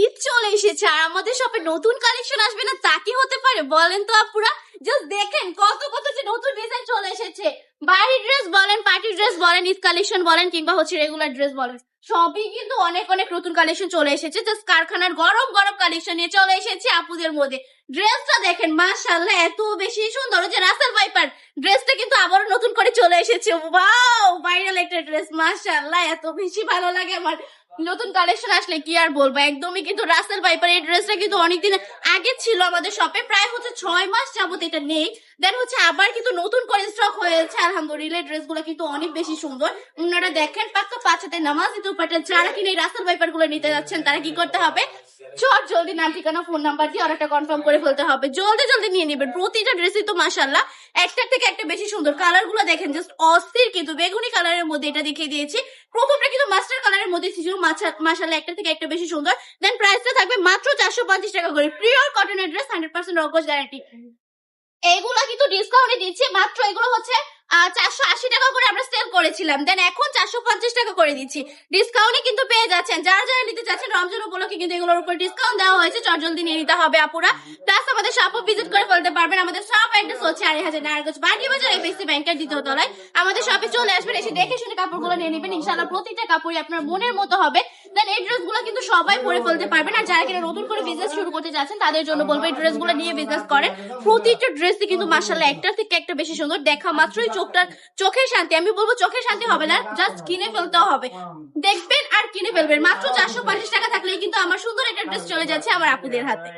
ঈদ চলে এসেছে আর আমাদের শপে নতুন কালেকশন আসবে না তা কি হতে পারে বলেন তো আপুরা। জাস্ট দেখেন কত কত যে নতুন ডিজাইন চলে এসেছে। বাড়ির ড্রেস বলেন, পার্টি ড্রেস বলেন, ঈদ কালেকশন বলেন, কিংবা হচ্ছে রেগুলার ড্রেস বলেন, সবই কিন্তু অনেক অনেক নতুন কালেকশন চলে এসেছে। জাস্ট কারখানার গরম গরম কালেকশন নিয়ে চলে এসেছে আপুদের মধ্যে। ড্রেসটা দেখেন মাশাআল্লাহ এত বেশি সুন্দর, যে রাসেল ভাইপার ড্রেসটা কিন্তু আবারও নতুন করে চলে এসেছে। ওয়াও, ভাইরাল একটা ড্রেস, মাশাআল্লাহ এত বেশি ভালো লাগে আমার। নতুন কালেকশন আসলে কি আর বলবো, একদমই কিন্তু রাসেল ভাইপার এই ড্রেসটা কিন্তু অনেকদিন আগে ছিল আমাদের শপে, প্রায় হচ্ছে 6 মাস যাবত এটা নেই। দেন হচ্ছে আবার কিন্তু নতুন করে স্টক হয়েছে আলহামদুলিল্লাহ। ড্রেস গুলো কিন্তু অনেক বেশি সুন্দর। আপনারা দেখেন পাক্কা 5 হাতে নামাজি দুপাট্টা যারা কিনে এই রাসেল ভাইপার গুলো নিতে যাচ্ছেন তারা কি করতে হবে, চট জলদি নাম ঠিকানা ফোন নাম্বার দিয়ে অর্ডারটা কনফার্ম করে ফেলতে হবে, জলদি জলদি নিয়ে নেবেন। প্রতিটা ড্রেসই তো মাশাআল্লাহ একটার থেকে একটা বেশি সুন্দর। কালার গুলো দেখেন জাস্ট অস্থির, কিন্তু বেগুনি কালারের মধ্যে এটা দেখিয়ে দিয়েছি। প্রথমটা কিন্তু মাস্টার কালারের মধ্যে ছিল, মাশাআল্লাহ একটা থেকে একটা বেশি সুন্দর। দেন প্রাইসটা থাকবে মাত্র 450 টাকা করে। পিওর কটনের ড্রেস, 100% রকস গ্যারান্টি। এগুলা কিন্তু ডিসকাউন্টে দিচ্ছে, মাত্র এগুলো হচ্ছে 480 টাকা করে আমরা সেল করেছিলাম, দেন এখন 450 টাকা করে দিচ্ছি। ডিসকাউন্টে কিন্তু পেয়ে যাচ্ছেন। যারা যারা নিতে চাচ্ছেন রমজান উপলক্ষে কিন্তু এগুলোর উপর ডিসকাউন্ট দেওয়া হয়েছে, চট জলদি নিয়ে নিতে হবে আপুরা। প্লাস আমাদের শপও ভিজিট করে ফেলতে পারবেন। আমাদের শপ অ্যাড্রেস হচ্ছে 2500 নারায়ণগঞ্জ বাগি বাজার এফএসসি ব্যাংকের দ্বিতীয় তলায়। আমাদের শপে চলে আসবেন, এসে দেখে শুনে কাপড়গুলো নিয়ে নেবেন। ইনশাআল্লাহ প্রতিটা কাপড়ই আপনার মনের মতো হবে। দেন এই ড্রেসগুলো কিন্তু সবাই পরে ফেলতে পারবেন। আর যারা কিনা নতুন করে বিজনেস শুরু করতে যাচ্ছেন তাদের জন্য বলবো এই ড্রেসগুলো নিয়ে বিজনেস করেন। প্রতিটা ড্রেসই কিন্তু মাশাআল্লাহ একটার থেকে একটা বেশি সুন্দর। দেখা মাত্রই চোখের শান্তি, আমি বলবো চোখের শান্তি হবে না, জাস্ট কিনে ফেলতে হবে। দেখবেন আর কিনে ফেলবেন। মাত্র 450 টাকা থাকলেই কিন্তু আমার সুন্দর একটা ড্রেস চলে যাচ্ছে আমার আপুদের হাতে।